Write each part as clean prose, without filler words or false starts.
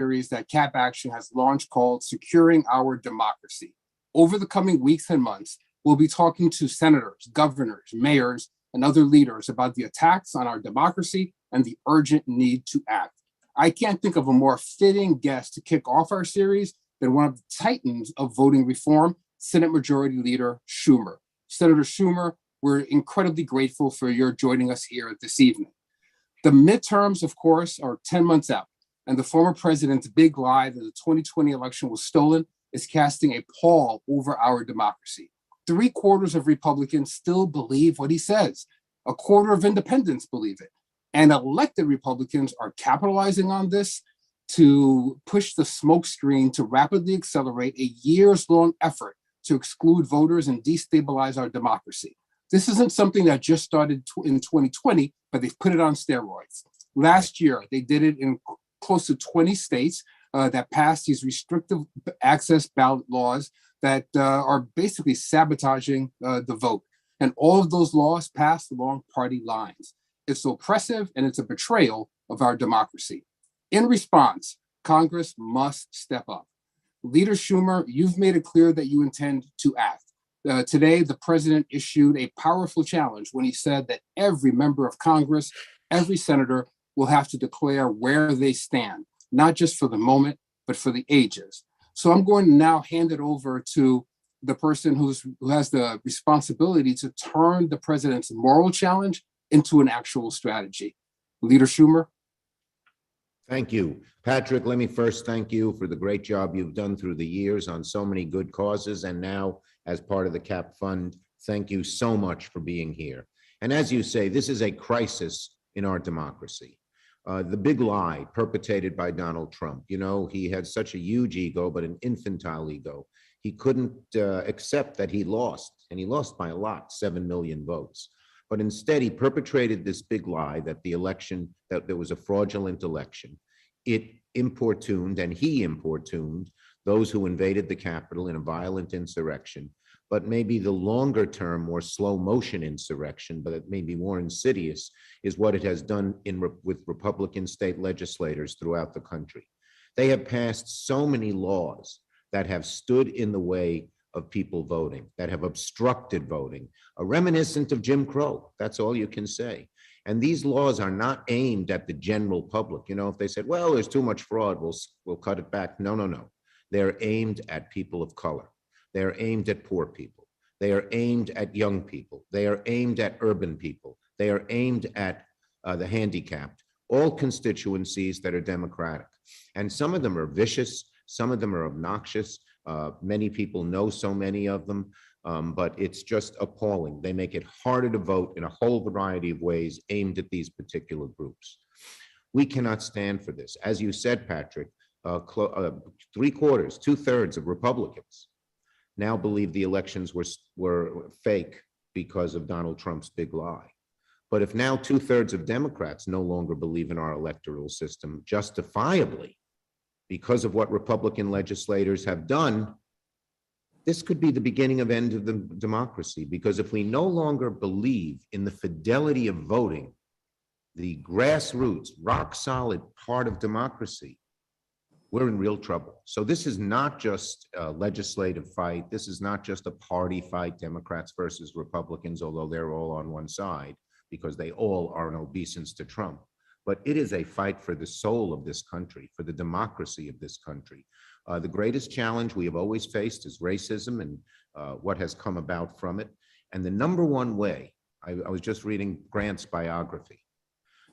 series that Cap Action has launched called Securing Our Democracy. Over the coming weeks and months, we'll be talking to senators, governors, mayors, and other leaders about the attacks on our democracy and the urgent need to act. I can't think of a more fitting guest to kick off our series than one of the titans of voting reform, Senate Majority Leader Schumer. Senator Schumer, we're incredibly grateful for your joining us here this evening. The midterms, of course, are 10 months out, and the former president's big lie that the 2020 election was stolen is casting a pall over our democracy. 3/4 of Republicans still believe what he says. 1/4 of independents believe it. And elected Republicans are capitalizing on this to push the smokescreen to rapidly accelerate a years-long effort to exclude voters and destabilize our democracy. This isn't something that just started in 2020, but they've put it on steroids. Last year, they did it in close to 20 states that passed these restrictive access ballot laws that are basically sabotaging the vote. And all of those laws passed along party lines. It's oppressive and it's a betrayal of our democracy. In response, Congress must step up. Leader Schumer, you've made it clear that you intend to act. Today, the president issued a powerful challenge when he said that every member of Congress, every senator will have to declare where they stand, not just for the moment, but for the ages. So I'm going to now hand it over to the person who has the responsibility to turn the president's moral challenge into an actual strategy. Leader Schumer. Thank you. Patrick, let me first thank you for the great job you've done through the years on so many good causes. And now, as part of the CAP Fund, thank you so much for being here. And as you say, this is a crisis in our democracy. The big lie perpetrated by Donald Trump. You know, he had such a huge ego, but an infantile ego. He couldn't accept that he lost, and he lost by a lot, 7 million votes. But instead, he perpetrated this big lie that the election, that there was a fraudulent election. It importuned, and he importuned, those who invaded the Capitol in a violent insurrection. But maybe the longer term, more slow motion insurrection, but it may be more insidious, is what it has done with Republican state legislators throughout the country. They have passed so many laws that have stood in the way of people voting, that have obstructed voting, a reminiscent of Jim Crow. That's all you can say. And these laws are not aimed at the general public. You know, if they said, well, there's too much fraud, we'll cut it back. No, no, no. They're aimed at people of color. They're aimed at poor people. They are aimed at young people. They are aimed at urban people. They are aimed at the handicapped, all constituencies that are democratic. And some of them are vicious. Some of them are obnoxious. Many people know so many of them, but it's just appalling. They make it harder to vote in a whole variety of ways aimed at these particular groups. We cannot stand for this. As you said, Patrick, 3/4, 2/3 of Republicans now believe the elections were fake because of Donald Trump's big lie. But if now 2/3 of Democrats no longer believe in our electoral system justifiably because of what Republican legislators have done, this could be the beginning of end of the democracy. Because if we no longer believe in the fidelity of voting, the grassroots, rock solid part of democracy, we're in real trouble. So this is not just a legislative fight. This is not just a party fight, Democrats versus Republicans, although they're all on one side because they all are an obeisance to Trump. But it is a fight for the soul of this country, for the democracy of this country. The greatest challenge we have always faced is racism and what has come about from it. And the number one way, I was just reading Grant's biography,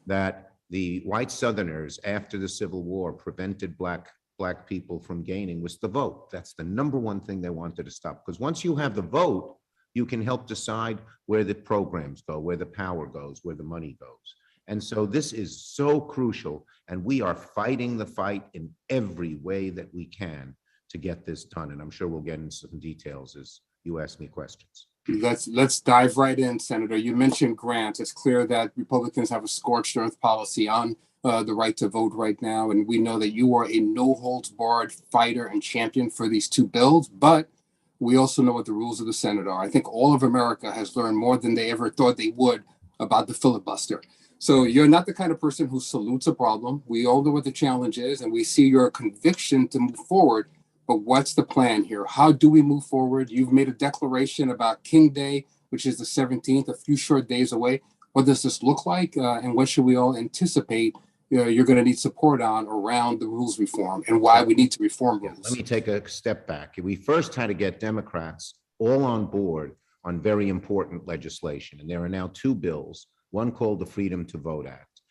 that the white Southerners after the Civil War prevented black people from gaining was the vote. That's the number one thing they wanted to stop. Because once you have the vote, you can help decide where the programs go, where the power goes, where the money goes. And so this is so crucial, and we are fighting the fight in every way that we can to get this done. And I'm sure we'll get into some details as you ask me questions. Let's dive right in, Senator. You mentioned Grant. It's clear that Republicans have a scorched earth policy on the right to vote right now. And we know that you are a no-holds-barred fighter and champion for these two bills. But we also know what the rules of the Senate are. I think all of America has learned more than they ever thought they would about the filibuster. So you're not the kind of person who salutes a problem. We all know what the challenge is, and we see your conviction to move forward. But what's the plan here? How do we move forward? You've made a declaration about King Day, which is the 17th, a few short days away. What does this look like? And what should we all anticipate you're going to need support on around the rules reform and why we need to reform rules? Let me take a step back. We first had to get Democrats all on board on very important legislation. And there are now two bills, one called the Freedom to Vote Act.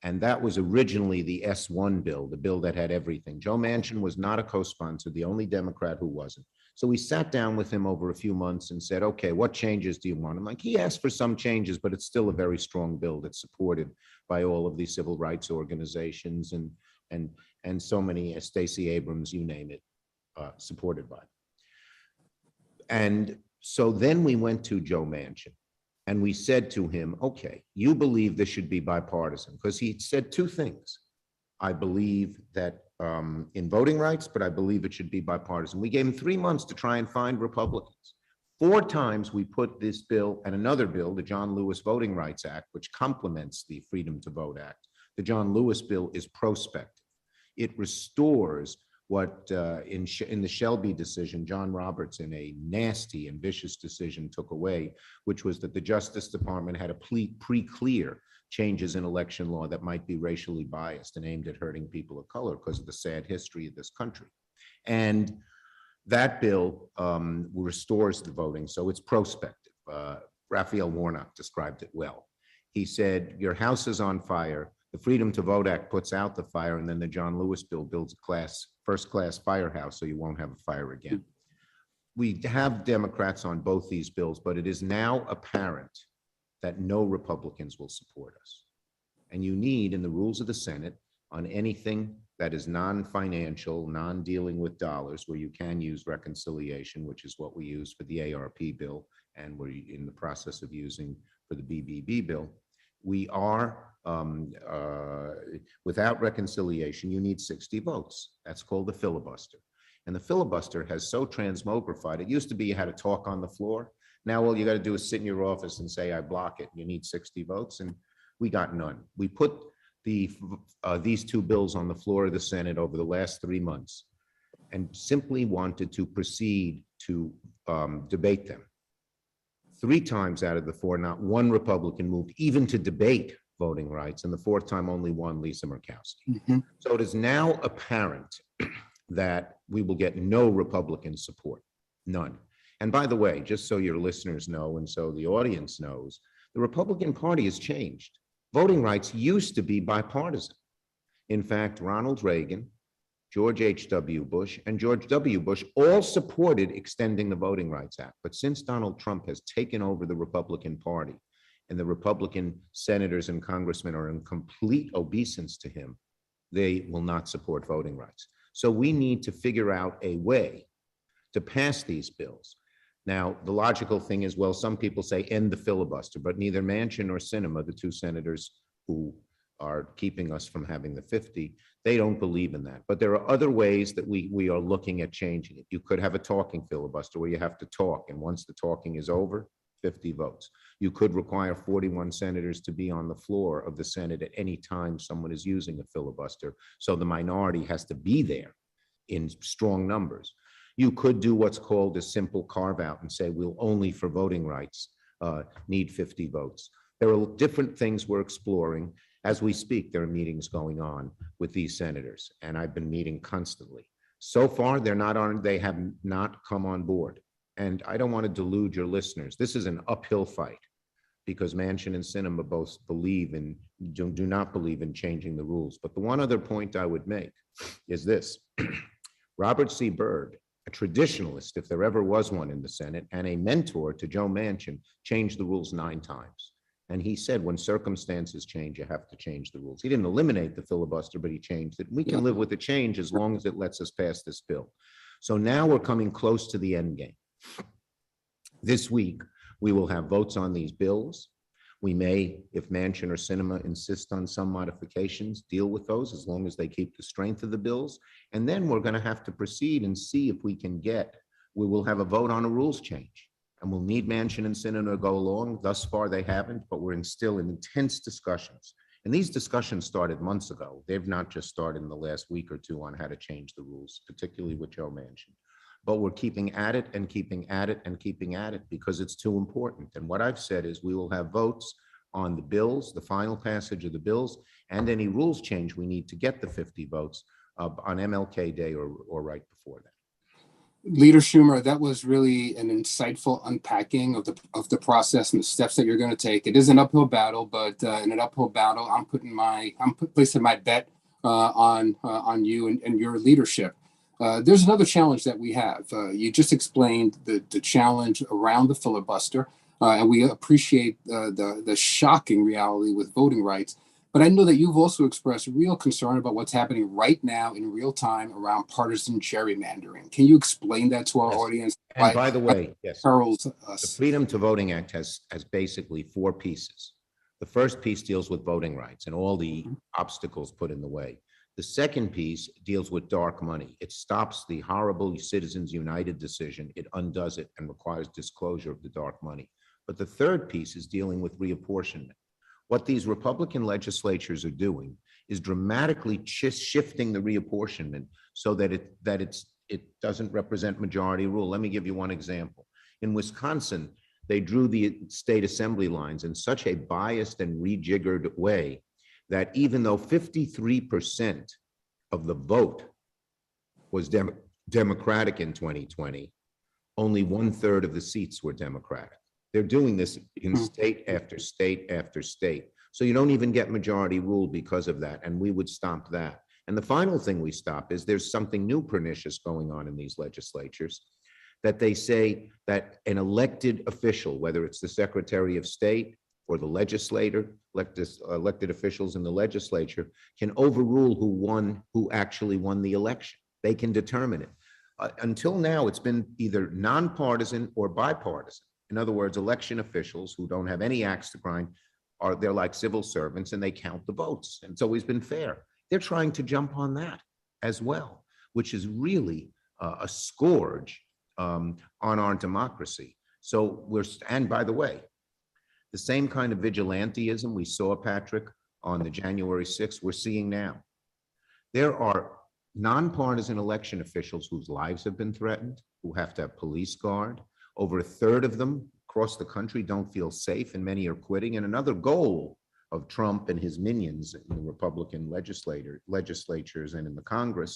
And that was originally the S1 bill, the bill that had everything. Joe Manchin was not a co-sponsor, the only Democrat who wasn't. So we sat down with him over a few months and said, okay, what changes do you want? I'm like, he asked for some changes, but it's still a very strong bill that's supported by all of these civil rights organizations and so many, Stacey Abrams, you name it, supported by. And so then we went to Joe Manchin and we said to him, okay, you believe this should be bipartisan, because he said two things. I believe that in voting rights, but I believe it should be bipartisan. We gave him 3 months to try and find Republicans. 4 times we put this bill and another bill, the John Lewis Voting Rights Act, which complements the Freedom to Vote Act. The John Lewis bill is prospective. It restores what in the Shelby decision, John Roberts, in a nasty and vicious decision, took away, which was that the Justice Department had to pre-clear changes in election law that might be racially biased and aimed at hurting people of color because of the sad history of this country. And that bill restores the voting, so it's prospective. Raphael Warnock described it well. He said, your house is on fire, the Freedom to Vote Act puts out the fire, and then the John Lewis bill builds a first-class firehouse so you won't have a fire again. We have Democrats on both these bills, but it is now apparent that no Republicans will support us. And you need, in the rules of the Senate, on anything that is non-financial, non-dealing with dollars, where you can use reconciliation, which is what we use for the ARP bill, and we're in the process of using for the BBB bill. We are, without reconciliation, you need 60 votes. That's called the filibuster. And the filibuster has so transmogrified. It used to be you had to talk on the floor. Now all you got to do is sit in your office and say, I block it. You need 60 votes, and we got none. We put these two bills on the floor of the Senate over the last 3 months and simply wanted to proceed to debate them. 3 times out of the 4, not one Republican moved even to debate voting rights, and the 4th time only one, Lisa Murkowski. Mm-hmm. So it is now apparent that we will get no Republican support, none. And by the way, just so your listeners know and so the audience knows, the Republican Party has changed. Voting rights used to be bipartisan. In fact, Ronald Reagan, George H.W. Bush, and George W. Bush all supported extending the Voting Rights Act. But since Donald Trump has taken over the Republican Party and the Republican senators and congressmen are in complete obeisance to him, they will not support voting rights. So we need to figure out a way to pass these bills. Now, the logical thing is, well, some people say end the filibuster, but neither Manchin nor Sinema, the 2 senators who are keeping us from having the 50, they don't believe in that. But there are other ways that we are looking at changing it. You could have a talking filibuster where you have to talk, and once the talking is over, 50 votes. You could require 41 senators to be on the floor of the Senate at any time someone is using a filibuster, so the minority has to be there in strong numbers. You could do what's called a simple carve out and say we'll only for voting rights need 50 votes. There are different things we're exploring. As we speak, there are meetings going on with these senators, and I've been meeting constantly. So far, they have not come on board. And I don't want to delude your listeners. This is an uphill fight because Manchin and Sinema both do not believe in changing the rules. But the one other point I would make is this. Robert C. Byrd, a traditionalist, if there ever was one in the Senate, and a mentor to Joe Manchin, changed the rules 9 times. And he said, when circumstances change, you have to change the rules. He didn't eliminate the filibuster, but he changed it. We can live with the change as long as it lets us pass this bill. So now we're coming close to the end game. This week, we will have votes on these bills. We may, if Manchin or Sinema insist on some modifications, deal with those as long as they keep the strength of the bills. And then we're going to have to proceed and see if we will have a vote on a rules change. and we'll need Manchin and Sinema to go along. Thus far, they haven't, but we're still in intense discussions. And these discussions started months ago. They've not just started in the last week or two on how to change the rules, particularly with Joe Manchin. But we're keeping at it and keeping at it and keeping at it because it's too important. And what I've said is we will have votes on the bills, the final passage of the bills, and any rules change we need to get the 50 votes on MLK Day or right before that. Leader Schumer, that was really an insightful unpacking of the process and the steps that you're going to take. It is an uphill battle, but in an uphill battle, I'm placing my bet on you and your leadership. There's another challenge that we have. You just explained the challenge around the filibuster, and we appreciate the shocking reality with voting rights. But I know that you've also expressed real concern about what's happening right now in real time around partisan gerrymandering. Can you explain that to our audience? And by the way, yes, perils us. the Freedom to Voting Act has basically 4 pieces. The first piece deals with voting rights and all the obstacles put in the way. The second piece deals with dark money. It stops the horrible Citizens United decision. It undoes it and requires disclosure of the dark money. But the third piece is dealing with reapportionment. What these Republican legislatures are doing is dramatically shifting the reapportionment so that it doesn't represent majority rule. Let me give you one example. In Wisconsin, they drew the state assembly lines in such a biased and rejiggered way that even though 53% of the vote was Democratic in 2020, only 1/3 of the seats were Democratic. They're doing this in state after state after state. So you don't even get majority rule because of that, and we would stop that. And the final thing we stop is there's something new pernicious going on in these legislatures, that they say that an elected official, whether it's the Secretary of State or the legislator, elected officials in the legislature, can overrule who actually won the election. They can determine it. Until now, it's been either nonpartisan or bipartisan. In other words, election officials who don't have any axe to grind they're like civil servants and they count the votes. And it's always been fair. They're trying to jump on that as well, which is really a scourge on our democracy. So and by the way, the same kind of vigilantism we saw, Patrick, on the January 6th, we're seeing now. There are nonpartisan election officials whose lives have been threatened, who have to have police guard. Over 1/3 of them across the country don't feel safe, and many are quitting. And another goal of Trump and his minions in the Republican legislatures and in the Congress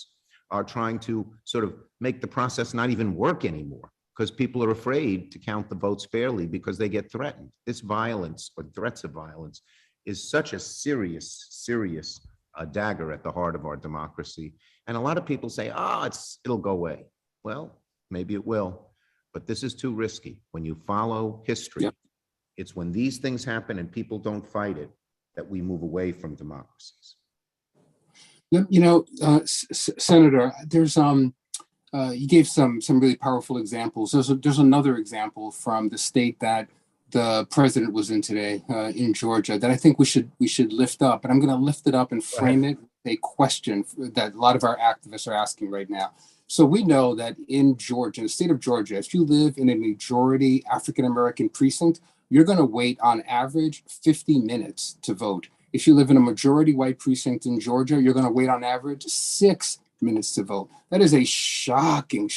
are trying to sort of make the process not even work anymore, because people are afraid to count the votes fairly because they get threatened. This violence or threats of violence is such a serious dagger at the heart of our democracy. And a lot of people say, it'll go away. Well, maybe it will. But this is too risky. When you follow history, it's when these things happen and people don't fight it that we move away from democracies. Senator, there's you gave some really powerful examples. There's another example from the state that the president was in today, in Georgia, that I think we should lift up. And I'm going to lift it up and frame it with a question that a lot of our activists are asking right now. So we know that in Georgia, in the state of Georgia, if you live in a majority African-American precinct, you're going to wait on average 50 minutes to vote. If you live in a majority white precinct in Georgia, you're going to wait on average 6 minutes to vote. That is a shocking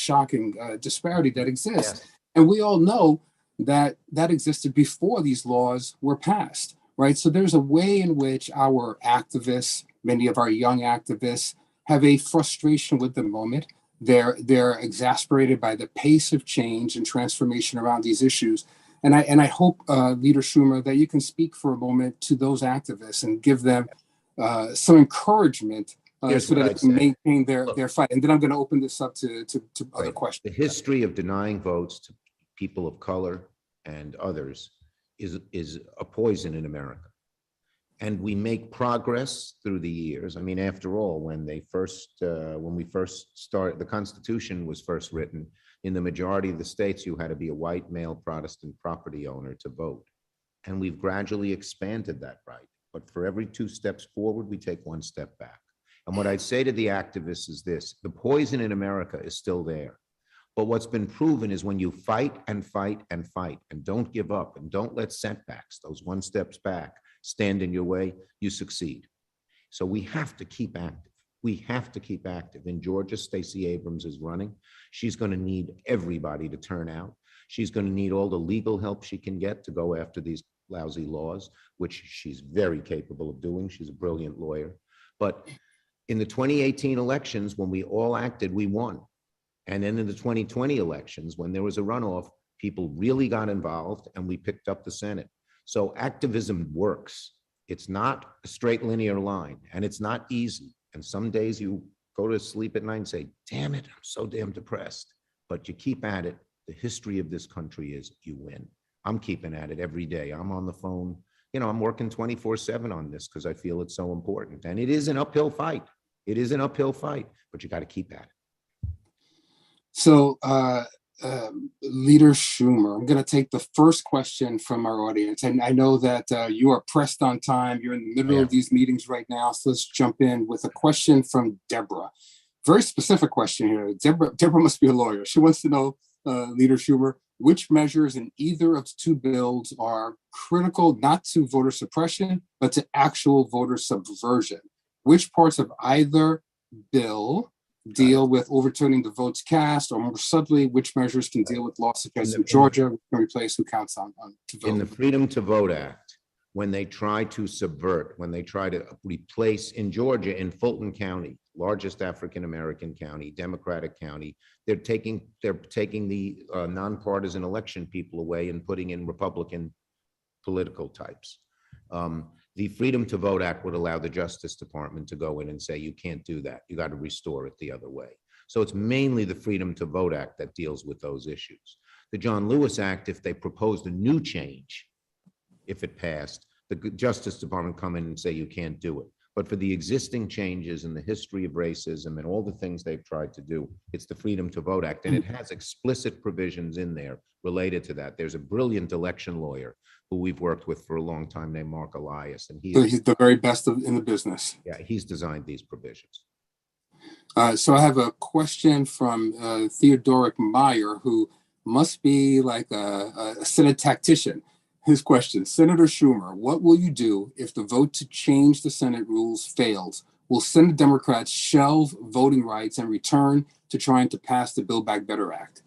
disparity that exists. Yes. And we all know that existed before these laws were passed, right? So there's a way in which our activists, many of our young activists, have a frustration with the moment. They're exasperated by the pace of change and transformation around these issues. And I hope, Leader Schumer, that you can speak for a moment to those activists and give them some encouragement so that they can maintain their fight. And then I'm going to open this up to other questions. The history of denying votes to people of color and others is a poison in America. And we make progress through the years. I mean, after all, when we first started, the Constitution was first written. In the majority of the states, you had to be a white male Protestant property owner to vote. And we've gradually expanded that right. But for every 2 steps forward, we take 1 step back. And what I'd say to the activists is this: the poison in America is still there. But what's been proven is when you fight and fight and fight and don't give up and don't let setbacks, those one steps back, stand in your way, you succeed. So we have to keep active. We have to keep active. In Georgia, Stacey Abrams is running. She's going to need everybody to turn out. She's going to need all the legal help she can get to go after these lousy laws, which she's very capable of doing. She's a brilliant lawyer. But in the 2018 elections, when we all acted, we won. And then in the 2020 elections, when there was a runoff, people really got involved and we picked up the Senate. So activism works. It's not a straight linear line and it's not easy. And some days you go to sleep at night and say, damn it, I'm so damn depressed. But you keep at it. The history of this country is you win. I'm keeping at it every day. I'm on the phone. You know, I'm working 24/7 on this because I feel it's so important. And it is an uphill fight. It is an uphill fight, but you got to keep at it. So, Leader Schumer, I'm going to take the first question from our audience. And I know that you are pressed on time. You're in the middle of these meetings right now. So let's jump in with a question from Deborah. Very specific question here. Deborah must be a lawyer. She wants to know, Leader Schumer, which measures in either of the two bills are critical not to voter suppression, but to actual voter subversion? Which parts of either bill deal with overturning the votes cast, or more subtly, which measures can deal with laws such as in Georgia, can replace who counts on to vote? In the Freedom to Vote Act, when they try to subvert, when they try to replace in Georgia, in Fulton County, largest African-American county, Democratic county, they're taking the nonpartisan election people away and putting in Republican political types. The Freedom to Vote Act would allow the Justice Department to go in and say, you can't do that. You got to restore it the other way. So it's mainly the Freedom to Vote Act that deals with those issues. The John Lewis Act, if they proposed a new change, if it passed, the Justice Department come in and say, you can't do it. But for the existing changes in the history of racism and all the things they've tried to do, it's the Freedom to Vote Act. And it has explicit provisions in there related to that. There's a brilliant election lawyer who we've worked with for a long time named Mark Elias. And he's the very best in the business. Yeah, he's designed these provisions. So I have a question from Theodoric Meyer, who must be like a Senate tactician. His question, Senator Schumer, what will you do if the vote to change the Senate rules fails? Will Senate Democrats shelve voting rights and return to trying to pass the Build Back Better Act?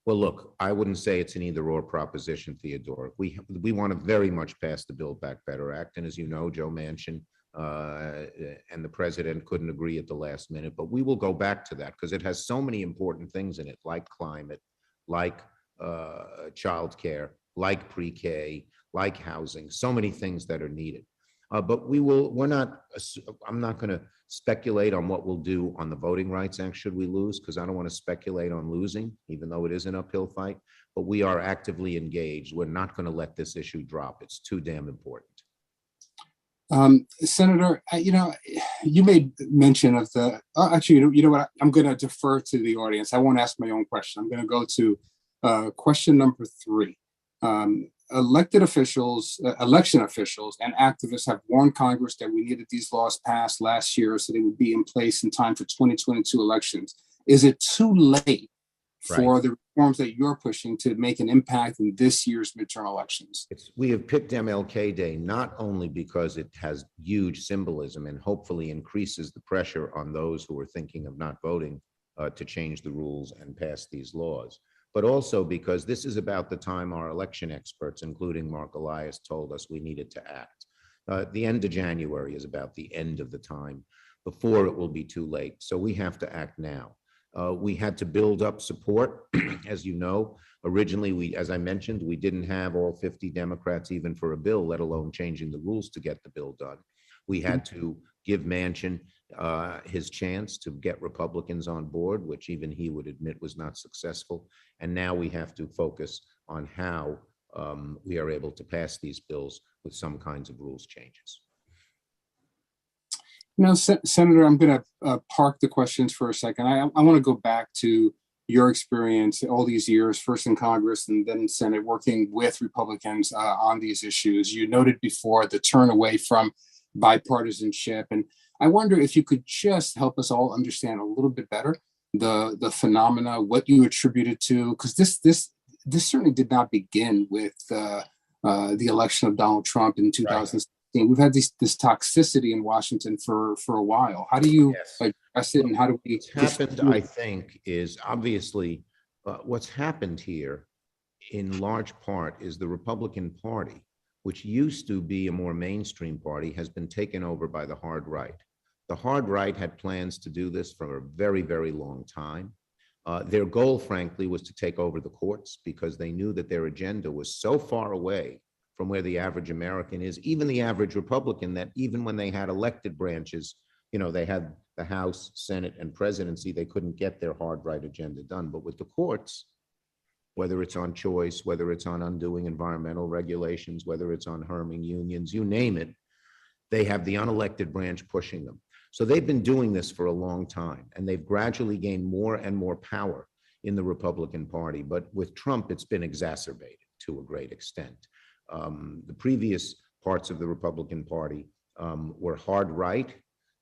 Well, look, I wouldn't say it's an either or proposition, Theodore. We want to very much pass the Build Back Better Act. And as you know, Joe Manchin and the president couldn't agree at the last minute, but we will go back to that because it has so many important things in it, like climate, like childcare, like pre-K, like housing, so many things that are needed. But I'm not going to speculate on what we'll do on the Voting Rights Act should we lose, because I don't want to speculate on losing, even though it is an uphill fight. But we are actively engaged. We're not going to let this issue drop. It's too damn important. Senator, you made mention of the, actually, you know what, I'm going to defer to the audience. I won't ask my own question. I'm going to go to question number 3. Election officials and activists have warned Congress that we needed these laws passed last year so they would be in place in time for 2022 elections. Is it too late for the reforms that you're pushing to make an impact in this year's midterm elections? We have picked MLK Day not only because it has huge symbolism and hopefully increases the pressure on those who are thinking of not voting to change the rules and pass these laws, but also because this is about the time our election experts, including Mark Elias, told us we needed to act. The end of January is about the end of the time before it will be too late. So we have to act now. We had to build up support. As you know, originally, as I mentioned, we didn't have all 50 Democrats even for a bill, let alone changing the rules to get the bill done. We had to give Manchin his chance to get Republicans on board, which even he would admit was not successful. And now we have to focus on how we are able to pass these bills with some kinds of rules changes. Senator, I'm going to park the questions for a second. I want to go back to your experience all these years, first in Congress and then in Senate, working with Republicans on these issues. You noted before the turn away from bipartisanship. And I wonder if you could just help us all understand a little bit better the phenomena, what you attribute it to, because this certainly did not begin with the election of Donald Trump in 2016. We've had this toxicity in Washington for a while. How do you Yes. address it, and how do we? What's happened, I think, is obviously what's happened here in large part is the Republican Party, which used to be a more mainstream party, has been taken over by the hard right. The hard right had plans to do this for a very, very long time. Their goal, frankly, was to take over the courts because they knew that their agenda was so far away from where the average American is, even the average Republican, that even when they had elected branches, they had the House, Senate, and presidency, they couldn't get their hard right agenda done. But with the courts, whether it's on choice, whether it's on undoing environmental regulations, whether it's on harming unions, you name it, they have the unelected branch pushing them. So they've been doing this for a long time, and they've gradually gained more and more power in the Republican Party. But with Trump, it's been exacerbated to a great extent. The previous parts of the Republican Party were hard right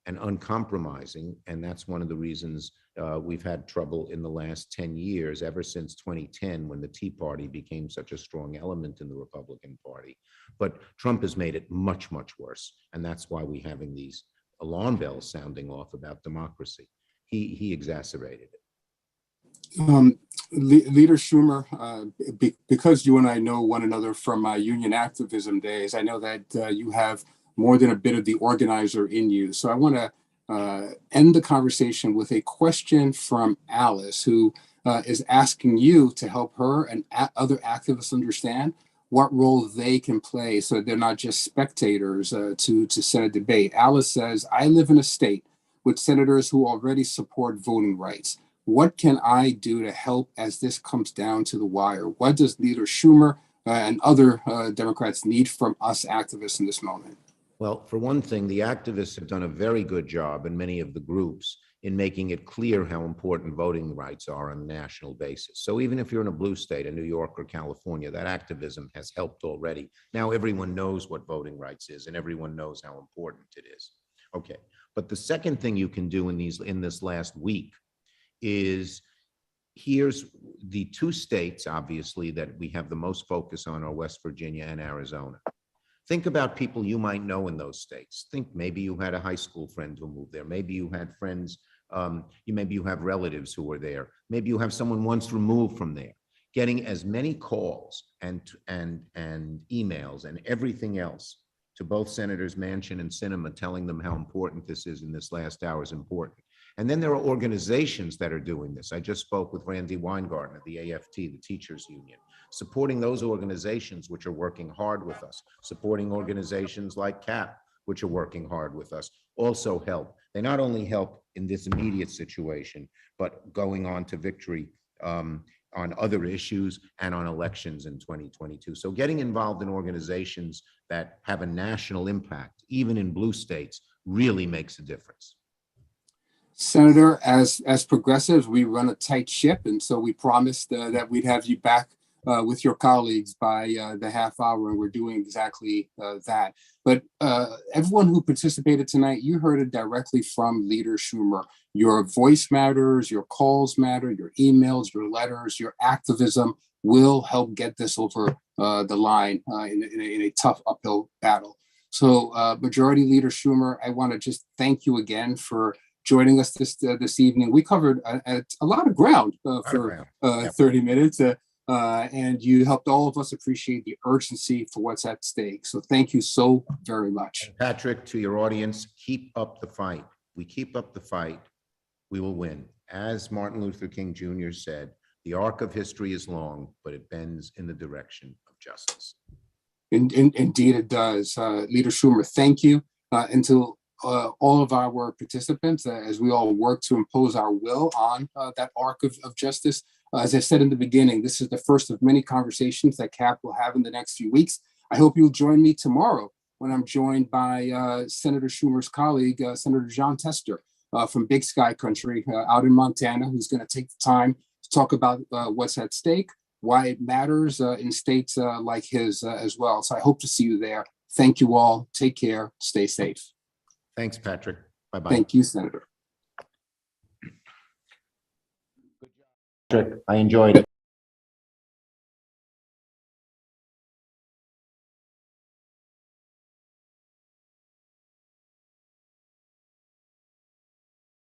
and uncompromising, and that's one of the reasons we've had trouble in the last 10 years, ever since 2010, when the Tea Party became such a strong element in the Republican Party. But Trump has made it much, much worse, and that's why we're having these alarm bells sounding off about democracy. He exacerbated it. Leader Schumer, because you and I know one another from my union activism days, I know that you have more than a bit of the organizer in you. So I want to end the conversation with a question from Alice, who is asking you to help her and other activists understand what role they can play so they're not just spectators to Senate debate. Alice says, I live in a state with senators who already support voting rights. What can I do to help as this comes down to the wire? What does Leader Schumer and other Democrats need from us activists in this moment? Well, for one thing, the activists have done a very good job, and many of the groups, in making it clear how important voting rights are on a national basis. So even if you're in a blue state, in New York or California, that activism has helped already. Now everyone knows what voting rights is, and everyone knows how important it is. Okay, but the second thing you can do in this last week is, here's the two states, obviously, that we have the most focus on are West Virginia and Arizona. Think about people you might know in those states. Think maybe you had a high school friend who moved there. Maybe you had friends, maybe you have relatives who were there. Maybe you have someone once removed from there. Getting as many calls and emails and everything else to both Senators Manchin and Sinema, telling them how important this is in this last hour is important. And then there are organizations that are doing this. I just spoke with Randy Weingarten of the AFT, the Teachers Union, supporting those organizations which are working hard with us, supporting organizations like CAP, which are working hard with us, also help. They not only help in this immediate situation, but going on to victory on other issues and on elections in 2022. So getting involved in organizations that have a national impact, even in blue states, really makes a difference. Senator, as progressives, we run a tight ship, and so we promised that we'd have you back with your colleagues by the half hour, and we're doing exactly that. But everyone who participated tonight, you heard it directly from Leader Schumer. Your voice matters, your calls matter, your emails, your letters, your activism will help get this over the line in a tough uphill battle. So Majority Leader Schumer, I want to just thank you again for joining us this evening. We covered a lot of ground for 30 minutes, and you helped all of us appreciate the urgency for what's at stake. So thank you so very much. And Patrick, to your audience, keep up the fight. We keep up the fight, we will win. As Martin Luther King Jr. said, the arc of history is long, but it bends in the direction of justice. Indeed it does. Leader Schumer, thank you. Until all of our participants, as we all work to impose our will on that arc of justice. As I said in the beginning, this is the first of many conversations that CAP will have in the next few weeks. I hope you'll join me tomorrow when I'm joined by Senator Schumer's colleague, Senator John Tester from Big Sky Country out in Montana, who's going to take the time to talk about what's at stake, why it matters in states like his as well. So I hope to see you there. Thank you all. Take care. Stay safe. Thanks, Patrick. Bye-bye. Thank you, Senator. Patrick. I enjoyed it.